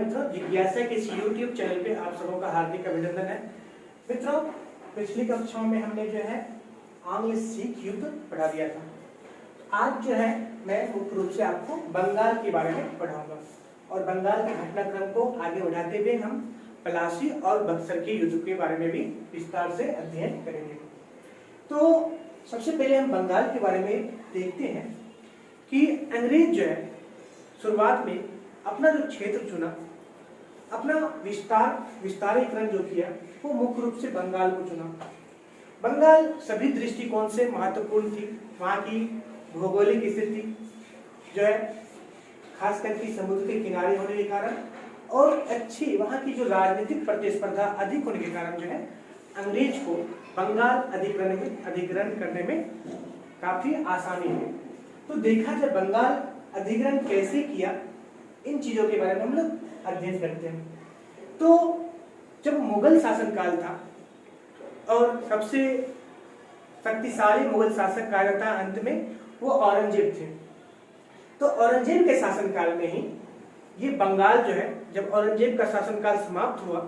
मित्रों, जिज्ञासा के इस YouTube चैनल पे आप सबों का हार्दिक अभिनंदन है। मित्रों, पिछली कक्षाओं में हमने जो है आंग्ल सिख युद्ध पढ़ा दिया था। आज जो है मैं मुख्य रूप से आपको बंगाल के बारे में पढ़ाऊंगा और बंगाल के घटनाक्रम को आगे बढ़ाते हुए हम पलासी और बक्सर के युद्ध के बारे में भी विस्तार से अध्ययन करेंगे। तो सबसे पहले हम बंगाल के बारे में देखते हैं कि अंग्रेज जो है शुरुआत में अपना जो क्षेत्र चुना, अपना विस्तारीकरण जो किया वो मुख्य रूप से बंगाल को चुना। बंगाल सभी दृष्टिकोण से महत्वपूर्ण थी। वहाँ की भौगोलिक स्थिति जो है खास करके समुद्र के किनारे होने के कारण और अच्छी वहाँ की जो राजनीतिक प्रतिस्पर्धा अधिक होने के कारण जो है अंग्रेज को बंगाल अधिग्रहण करने में काफी आसानी हुई। तो देखा जाए बंगाल अधिग्रहण कैसे किया, इन चीजों के बारे में हम लोग अध्ययन करते हैं। तो जब मुगल शासनकाल था और सबसे शक्तिशाली मुगल शासक कहा जाता है अंत में वो औरंगजेब थे। तो औरंगजेब के शासनकाल में ही ये बंगाल जो है, जब औरंगजेब का शासनकाल समाप्त हुआ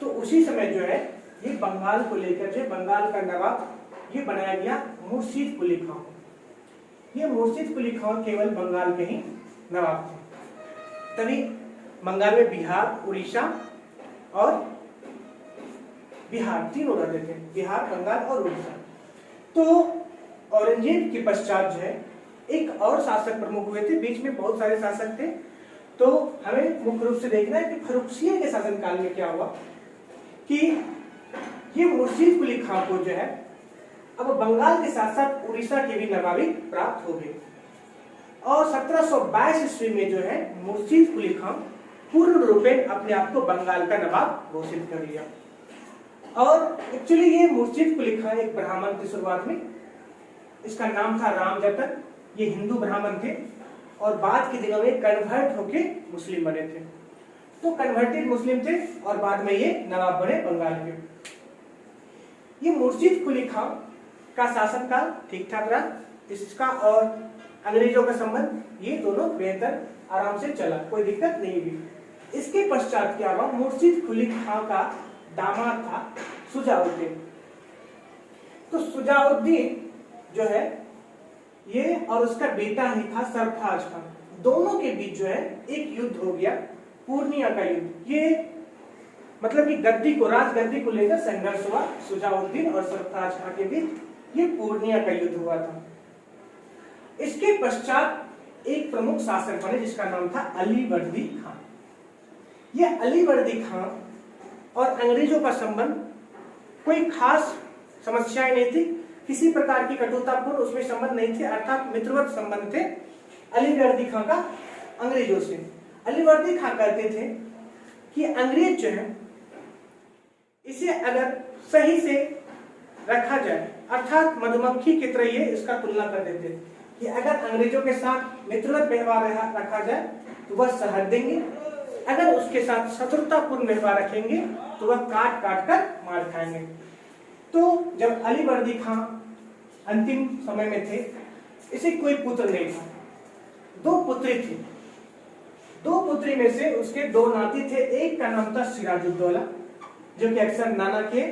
तो उसी समय जो है ये बंगाल को लेकर जो बंगाल का नवाब ये बनाया गया मुर्शीद कुली खां। ये मुर्शीद कुली खां केवल बंगाल के ही नवाब थे। तभी बंगाल में बिहार, उड़ीसा और बिहार तीनों रहते थे, बिहार, बंगाल और उड़ीसा। तो औरंगजेब के पश्चात जो है एक और शासक प्रमुख हुए थे। बीच में बहुत सारे शासक थे। तो हमें मुख्य रूप से देखना है कि फर्रुखसिया के शासनकाल में क्या हुआ कि ये मुर्शीद कुली खां को जो है अब बंगाल के साथ साथ उड़ीसा की भी नवाबी प्राप्त हो गई और 1722 ईस्वी में जो है मुर्शीद कुली खां पूर्ण रूपेण अपने आप को बंगाल का नवाब घोषित कर लिया। और एक्चुअली ये मुर्शीद कुली खां एक ब्राह्मण थे शुरुआत में। इसका नाम था राम जतन। ये हिंदू ब्राह्मण थे और बाद के दिनों में कन्वर्ट होके मुस्लिम बने थे। तो कन्वर्टेड मुस्लिम थे और बाद में ये नवाब बने बंगाल के। ये मुर्शीद कुली खां का शासनकाल ठीक ठाक रहा। इसका और अंग्रेजों का संबंध ये दोनों बेहतर आराम से चला, कोई दिक्कत नहीं हुई। इसके पश्चात क्या हुआ, मुर्शीद कुली खां का दामाद था सुजाउद्दीन। तो सुजाउद्दीन जो है ये और उसका बेटा ही था सरफराज खान। दोनों के बीच जो है एक युद्ध हो गया, पूर्णिया का युद्ध। ये मतलब कि राजगद्दी को लेकर संघर्ष हुआ सुजाउद्दीन और सरफराज खान के बीच। ये पूर्णिया का युद्ध हुआ था। इसके पश्चात एक प्रमुख शासक बने जिसका नाम था अलीवर्दी खां। ये अलीवर्दी खां और अंग्रेजों का संबंध कोई खास समस्याएं नहीं थी, किसी प्रकार की कटुतापूर्ण उसमें संबंध नहीं थे, अर्थात मित्रवत संबंध थे अलीवर्दी खां का अंग्रेजों से। अलीवर्दी खां कहते थे कि अंग्रेज जो है इसे अगर सही से रखा जाए, अर्थात मधुमक्खी की तरह ये इसका तुलना कर देते कि अगर अंग्रेजों के साथ मित्रवत व्यवहार रखा जाए तो वह शहद देंगे, अगर उसके साथ शत्रुतापूर्ण व्यवहार रखेंगे तो वह काट काट कर मार खाएंगे। तो जब अलीवर्दी खां अंतिम समय में थे, इसे कोई पुत्र नहीं था, 2 पुत्री थी। 2 पुत्री में से उसके 2 नाती थे। एक का नाम था सिराजुद्दौला जो कि अक्सर नाना के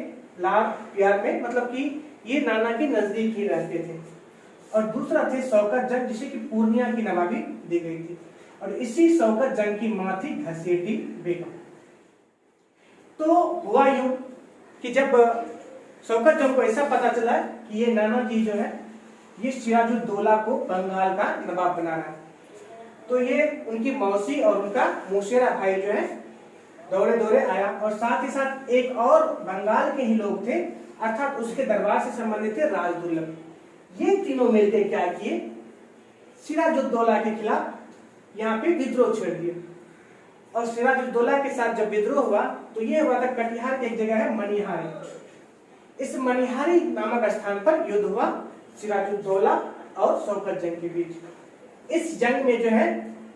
लाड प्यार में, मतलब कि ये नाना के नजदीक ही रहते थे, और दूसरा थे शौकत जंग जिसे कि पूर्णिया की नवाबी दी गई थी। और इसी शौकत जंग की मां थी घसेटी बेगम। तो हुआ यूं कि जब शौकत जंग को ऐसा पता चला कि ये नाना जी जो है ये सिराजुद्दौला को बंगाल का नवाब बना रहा है, तो ये उनकी मौसी और उनका मौसेरा भाई जो है दौड़े दौड़े आया और साथ ही साथ एक और बंगाल के ही लोग थे, अर्थात उसके दरबार से संबंधित थे राजदुर्लभ। ये तीनों मिलकर क्या किए, सिराजुद्दौला के खिलाफ यहाँ पे विद्रोह छेड़ दिया। और सिराजुद्दौला के साथ जब विद्रोह हुआ तो ये हुआ था कटिहार की एक जगह है मनिहारी। इस मनिहारी नामक स्थान पर युद्ध हुआ सिराजुद्दौला और शौकत जंग के बीच। इस जंग में जो है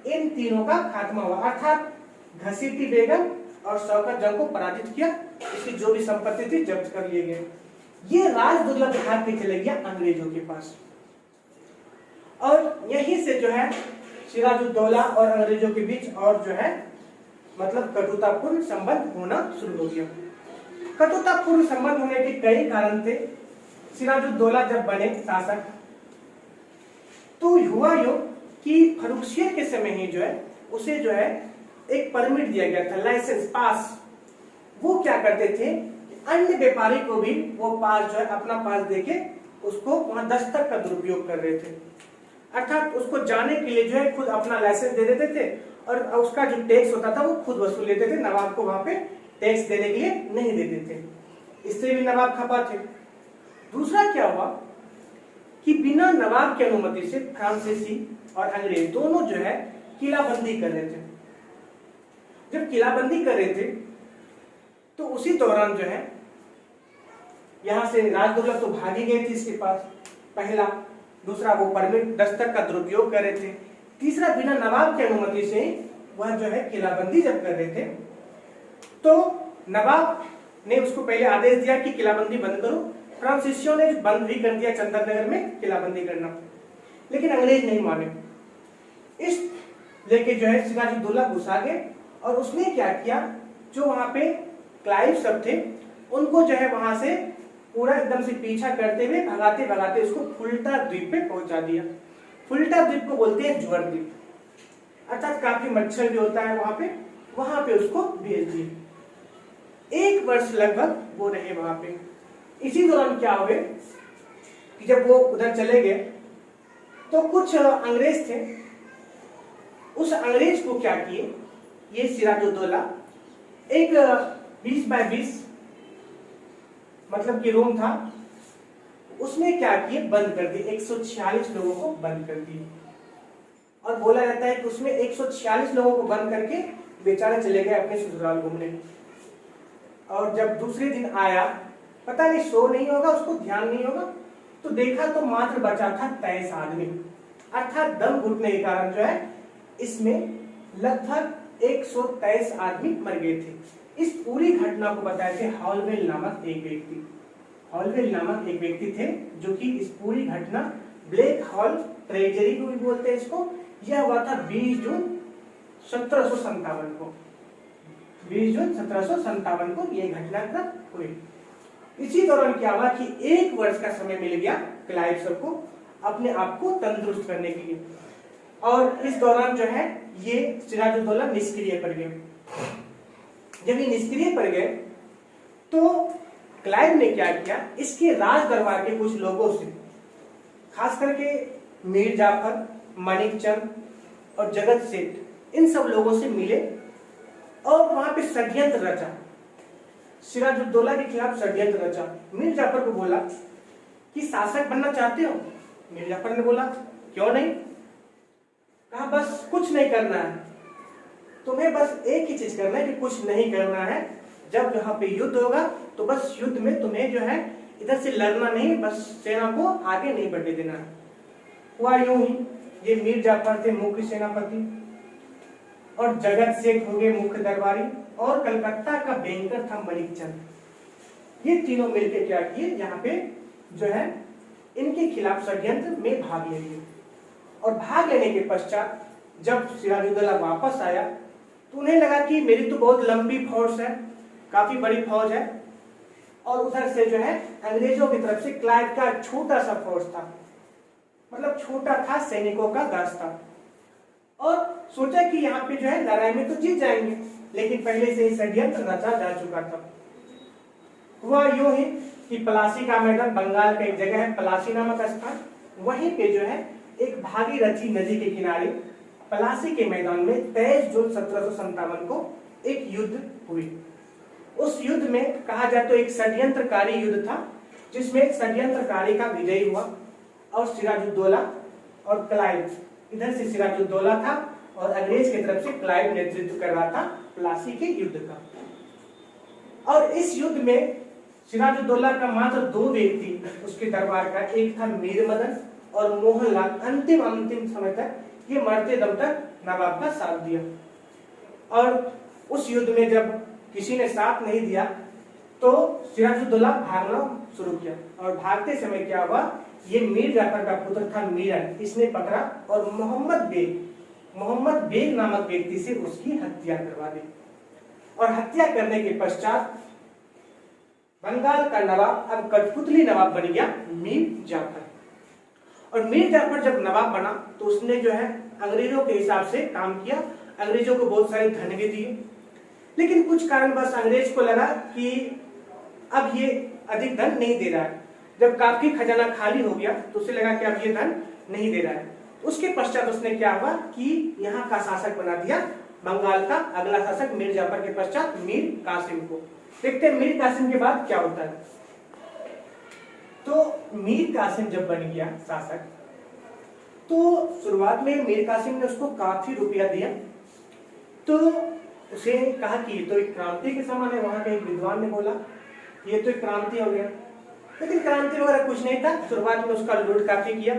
इन तीनों का खात्मा हुआ, अर्थात घसीटी बेगम और शौकत जंग को पराजित किया। इसकी जो भी संपत्ति थी जब्त कर लिए गए। ये राजदुर्लभ भाग के चले गया अंग्रेजों के पास और यहीं से जो है सिराजुद्दौला और अंग्रेजों के बीच और जो है मतलब कटुतापूर्ण संबंध होना शुरू हो गया। कटुतापूर्ण संबंध होने के कई कारण थे। सिराजुद्दौला जब बने शासक तो हुआ यूं कि फर्रुखियत के समय ही जो है उसे जो है एक परमिट दिया गया था, लाइसेंस पास। वो क्या करते थे, अन्य व्यापारी को भी वो पास जो है अपना पास देके उसको वहां दस्तक का दुरुपयोग कर रहे थे, अर्थात उसको जाने के लिए जो है खुद अपना लाइसेंस दे देते थे और उसका जो टैक्स होता था वो खुद वसूल लेते थे, नवाब को वहां पे टैक्स देने के लिए नहीं देते थे। इससे भी नवाब खपा थे। दूसरा क्या हुआ कि बिना नवाब की अनुमति से फ्रांसीसी और अंग्रेज दोनों जो है किलाबंदी कर रहे थे। जब किलाबंदी कर रहे थे तो उसी दौरान जो है यहां से राजदौलत तो भागी गई थी इसके पास, पहला। दूसरा वो परमिट दस्तक का दुरुपयोग कर रहे थे। तीसरा बिना नवाब की अनुमति से वह जो है किलाबंदी जब कर रहे थे तो नवाब ने उसको पहले आदेश दिया कि किलाबंदी बंद करो। फ्रांसीसियों ने बंद भी कर दिया चंदननगर में किलाबंदी करना, लेकिन अंग्रेज नहीं माने। इस लेके जो है सिराजुद्दौला गुस्सा गए और उसने क्या किया, जो वहां पे क्लाइव सब थे उनको जो है वहां से पूरा एकदम से पीछा करते हुए भगाते भगाते उसको फुल्टा द्वीप पे पहुंचा दिया। फुल्टा द्वीप को बोलते हैं जुअर द्वीप, अर्थात काफी मच्छर भी होता है वहां पे उसको भेज दिया। 1 वर्ष लगभग वो रहे वहां पे। इसी दौरान क्या हुए कि जब वो उधर चले गए तो कुछ अंग्रेज थे, उस अंग्रेज को क्या किए, ये सिराजुद्दौला एक 20 बाय 20 मतलब कि रूम था, उसमें क्या किए, बंद कर दिए। 146 लोगों को बंद कर दिए और बोला जाता है कि उसमें 146 लोगों को बंद करके बेचारे चले गए अपने ससुराल घूमने। और जब दूसरे दिन आया, पता नहीं सो नहीं होगा, उसको ध्यान नहीं होगा, तो देखा तो मात्र बचा था 23 आदमी, अर्थात दम घुटने के कारण जो है इसमें लगभग 123 आदमी मर गए थे। इस पूरी घटना को बताए थे हॉलवेल नामक एक व्यक्ति। हॉलवेल नामक एक व्यक्ति थे जो कि इस पूरी घटना, ब्लैक हॉल ट्रेजरी को भी बोलते हैं इसको, यह हुआ था 20 जून 1757 को। 20 जून 1757 को यह घटनाक्रम हुई। इसी दौरान क्या हुआ कि 1 वर्ष का समय मिल गया क्लाइव सब को अपने आप को तंदुरुस्त करने के लिए, और इस दौरान जो है ये सिराजुद्दौला निष्क्रिय पड़ गए। जब ये निष्क्रिय पड़ गए तो क्लाइव ने क्या किया, इसके राज दरबार के कुछ लोगों से, खास करके मीर जाफर, मानिकचंद और जगत सेठ, इन सब लोगों से मिले और वहां पे षड्यंत्र रचा, सिराजुद्दौला के खिलाफ षड्यंत्र रचा। मीर जाफर को बोला कि शासक बनना चाहते हो? मीर जाफर ने बोला क्यों नहीं। कहा बस कुछ नहीं करना है, तुम्हें बस एक ही चीज करना है कि कुछ नहीं करना है। जब यहाँ पे युद्ध होगा तो बस युद्ध में तुम्हें जो है इधर से लड़ना नहीं, बस सेना को आगे नहीं बढ़ने देना है। हुआ यूं ही, ये मीर जाफर थे मुख्य सेनापति और जगत सेठ हो गए मुख्य दरबारी और कलकत्ता का बैंकर था मानिकचंद। ये तीनों मिलकर क्या किए, यहाँ पे जो है इनके खिलाफ षड्यंत्र में भाग ले लिए। और भाग लेने के पश्चात जब सिराजुद्दौला वापस आया तो उन्हें लगा कि मेरी तो बहुत लंबी फौज है, काफी बड़ी फौज है, और उधर से जो है अंग्रेजों की तरफ से क्लाइव का छोटा सा फौज था, मतलब छोटा था, सैनिकों का दस था, और सोचा कि यहाँ पे जो है लड़ाई में तो जीत जाएंगे, लेकिन पहले से ही षड्यंत्र रचा जा चुका था। हुआ यूं ही कि पलासी का मैदान, बंगाल का एक जगह है पलासी नामक स्थान, वहीं पे जो है एक भागीरथी नदी के किनारे पलासी के मैदान में 23 जून 1757 को एक युद्ध हुई। उस युद्ध में कहा जाए तो एक षड्यंत्रकारी युद्ध था, जिसमें षड्यंत्रकारी का विजय हुआ और सिराजुद्दौला और क्लाइव, इधर से सिराजुद्दौला था और अंग्रेज की तरफ से क्लाइव नेतृत्व कर रहा था प्लासी के युद्ध का। और इस युद्ध में सिराजुद्दौला का मात्र 2 व्यक्ति उसके दरबार का, एक था मीर मदन और मोहनलाल, अंतिम समय तक ये मरते दम तक नवाब का साथ दिया। और उस युद्ध में जब किसी ने साथ नहीं दिया तो सिराजुद्दौला भागना शुरू किया, और भागते समय क्या हुआ, ये मीर जाफर का पुत्र था मीरन, इसने पकड़ा और मोहम्मद बेग नामक व्यक्ति से उसकी हत्या करवा दी। और हत्या करने के पश्चात बंगाल का नवाब अब कठपुतली नवाब बन गया मीर जाफर। और मीर जाफर जब नवाब बना तो उसने जो है अंग्रेजों के हिसाब से काम किया, अंग्रेजों को बहुत सारे धन भी दिए। लेकिन कुछ कारणवश अंग्रेज को लगा कि अब ये अधिक धन नहीं दे रहा है। जब काफी खजाना खाली हो गया तो उसे लगा कि अब ये धन नहीं दे रहा है। उसके पश्चात उसने क्या हुआ कि यहाँ का शासक बना दिया बंगाल का अगला शासक मीर जाफर के पश्चात मीर कासिम को। देखते हैं मीर कासिम के बाद क्या होता है। तो मीर कासिम जब बन गया शासक तो शुरुआत में मीर कासिम ने उसको काफी रुपया दिया। तो उसे कहा कि ये तो एक क्रांति के समान है। वहां के एक विद्वान ने बोला ये तो एक क्रांति हो गया, लेकिन क्रांति वगैरह कुछ नहीं था। शुरुआत में उसका लूट काफी किया।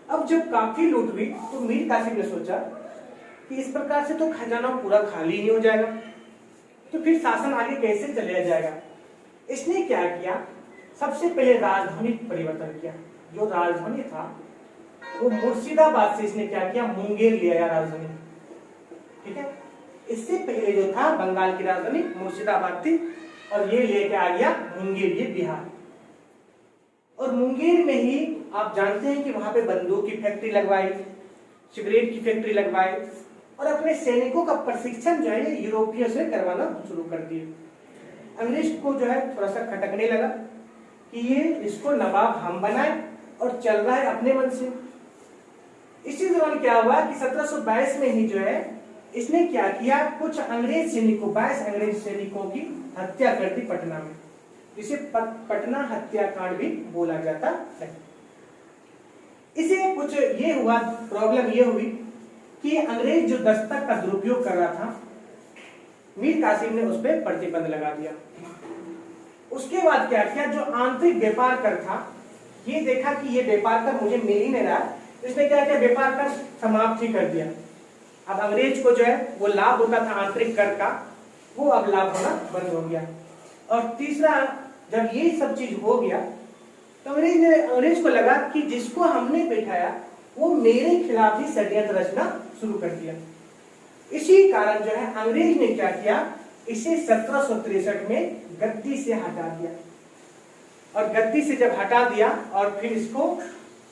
अब जब काफी लूट हुई तो मीर कासिम ने सोचा कि इस प्रकार से तो खजाना पूरा खाली नहीं हो जाएगा, तो फिर शासन आगे कैसे चलाया जाएगा। इसने क्या किया, सबसे पहले राजधानी परिवर्तन किया। जो राजधानी था वो मुर्शिदाबाद से इसने क्या किया, मुंगेर ले आया राजधानी। ठीक है, इससे पहले जो था बंगाल की राजधानी मुर्शिदाबाद थी और ये लेके आ गया मुंगेर, ये बिहार। और मुंगेर में ही आप जानते हैं कि वहां पे बंदूक की फैक्ट्री लगवाई, सिगरेट की फैक्ट्री लगवाई और अपने सैनिकों का प्रशिक्षण जो है यूरोपियों से करवाना शुरू कर दिए। अंग्रेज को जो है थोड़ा सा खटकने लगा कि ये इसको नवाब हम बनाए और चल रहा है अपने मन से। इसी दौरान क्या हुआ कि 1722 में ही जो है इसने क्या किया, कुछ अंग्रेज सैनिकों 22 अंग्रेज सैनिकों की हत्या कर दी पटना में, जिसे पटना हत्याकांड भी बोला जाता है। इसे कुछ ये हुआ, प्रॉब्लम ये हुई कि अंग्रेज जो दस्तक का दुरुपयोग कर रहा था, मीर कासिम ने उस पर प्रतिबंध लगा दिया। उसके बाद क्या किया, जो आंतरिक व्यापार कर था ये देखा कि ये व्यापार कर मुझे मिल ही नहीं रहा, इसने क्या किया, व्यापार कर समाप्त ही कर दिया। अब अंग्रेज को जो है वो लाभ होता था आंतरिक कर का, वो अब लाभ होना बंद हो गया। और तीसरा, जब ये सब चीज हो गया तो अंग्रेज को लगा कि जिसको हमने बैठाया वो मेरे खिलाफ ही षड्यंत्र रचना शुरू कर दिया। इसी कारण जो है अंग्रेज ने क्या किया, इसे 1763 में गद्दी से हटा दिया। और गद्दी से जब हटा दिया और फिर इसको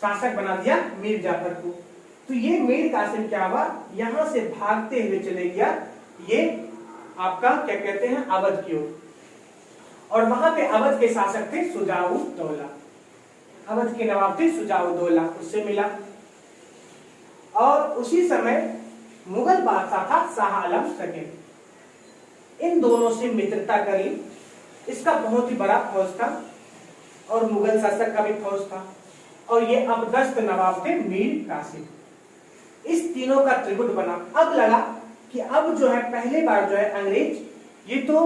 शासक बना दिया मीर जाफर को, तो ये मीर कासिम क्या हुआ, यहां से भागते हुए चले गया ये आपका क्या कहते हैं अवध की ओर। और वहां पे अवध के शासक थे शुजाउद्दौला, अवध के नवाब थे शुजाउद्दौला, उससे मिला। और उसी समय मुगल बादशाह था शाह आलम सेकंड, इन दोनों से मित्रता करी। इसका बहुत ही बड़ा फौज था और मुगल शासक का भी फौज था। और ये अबदस्त नवाब थे मीर कासिम। इस तीनों का त्रिगुट बना। अब लगा कि अब जो है पहली बार जो है अंग्रेज ये तो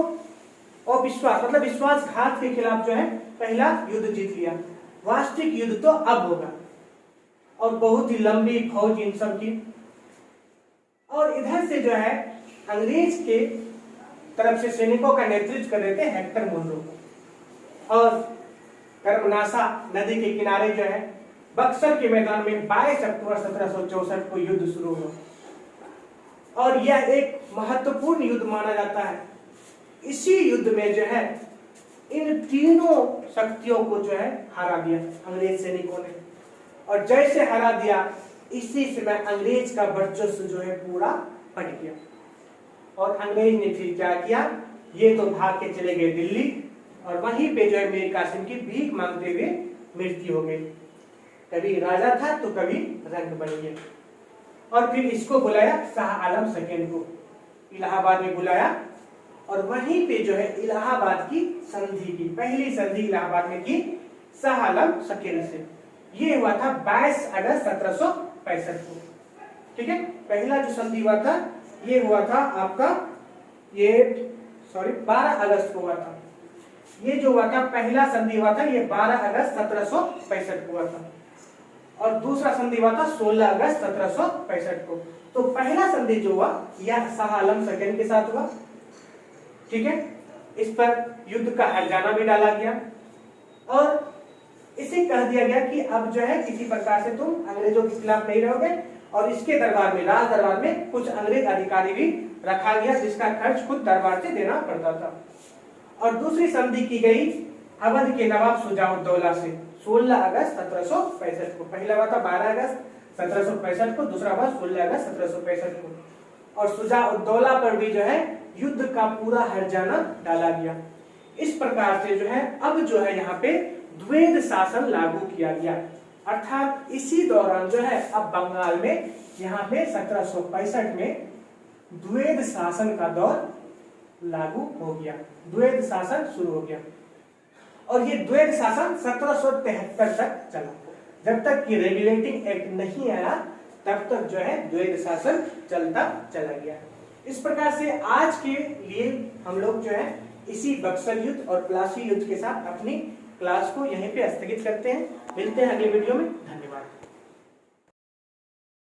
अविश्वास मतलब विश्वासघात के खिलाफ जो है पहला युद्ध जीत लिया, वास्तविक युद्ध तो अब होगा। और बहुत ही लंबी फौज इन सब की। और इधर से जो है अंग्रेज के तरफ से सैनिकों का नेतृत्व कर रहे थे हेक्टर मुनरो। और कर्मनाशा नदी के किनारे जो है बक्सर के मैदान में 22 अक्टूबर 1764 को युद्ध शुरू हुआ। और यह एक महत्वपूर्ण युद्ध माना जाता है। इसी युद्ध में जो है इन तीनों शक्तियों को जो है हरा दिया अंग्रेज सैनिकों ने। और जैसे हरा दिया इसी समय अंग्रेज का वर्चस्व जो है पूरा पट गया। और अंग्रेज ने फिर क्या किया, ये तो भाग के चले गए दिल्ली और वहीं पे जो है मीर कासिम की भीख मांगते हुए मृत्यु हो गई। कभी राजा था तो कभी रंग बन गया। और फिर इसको बुलाया शाह आलम सेकंड को, इलाहाबाद में बुलाया और वहीं पे जो है इलाहाबाद की संधि की, पहली संधि इलाहाबाद में की शाह आलम सेकंड से। ये हुआ था 22 अगस्त 1765 को। ठीक है, पहला जो संधि हुआ था ये हुआ था आपका 12 अगस्त को हुआ था। ये जो हुआ था पहला संधि हुआ था ये 12 अगस्त 1765 को हुआ था। और दूसरा संधि हुआ था 16 अगस्त 1765 को। तो पहला संधि जो हुआ यह शाह आलम सेकंड के साथ हुआ। ठीक है, इस पर युद्ध का हर्जाना भी डाला गया और इसे कह दिया गया कि अब जो है किसी प्रकार से तुम अंग्रेजों के खिलाफ नहीं रहोगे। और इसके दरबार में, राज दरबार में कुछ अंग्रेज अधिकारी भी रखा गया, जिसका खर्च खुद दरबार से देना पड़ता था। और दूसरी संधि की गई अवध के नवाब शुजा-उद-दौला से 16 अगस्त 1765 को। पहला हुआ था 12 अगस्त 1765 को, दूसरा हुआ 16 अगस्त 1765 को। और शुजा-उद-दौला पर भी जो है युद्ध का पूरा हर्जाना डाला गया। इस प्रकार से जो है अब जो है यहाँ पे द्वैध शासन लागू किया गया, अर्थात इसी दौरान जो है अब बंगाल में यहाँ पे 1765 में द्वैध शासन का दौर लागू हो गया, द्वैध शासन शुरू हो गया। और ये द्वैध शासन 1773 तक चला। जब तक कि रेगुलेटिंग एक्ट नहीं आया तब तक जो है द्वैध शासन चलता चला गया। इस प्रकार से आज के लिए हम लोग जो है इसी बक्सर युद्ध और प्लासी युद्ध के साथ अपनी क्लास को यहीं पे स्थगित करते हैं। मिलते हैं अगले वीडियो में।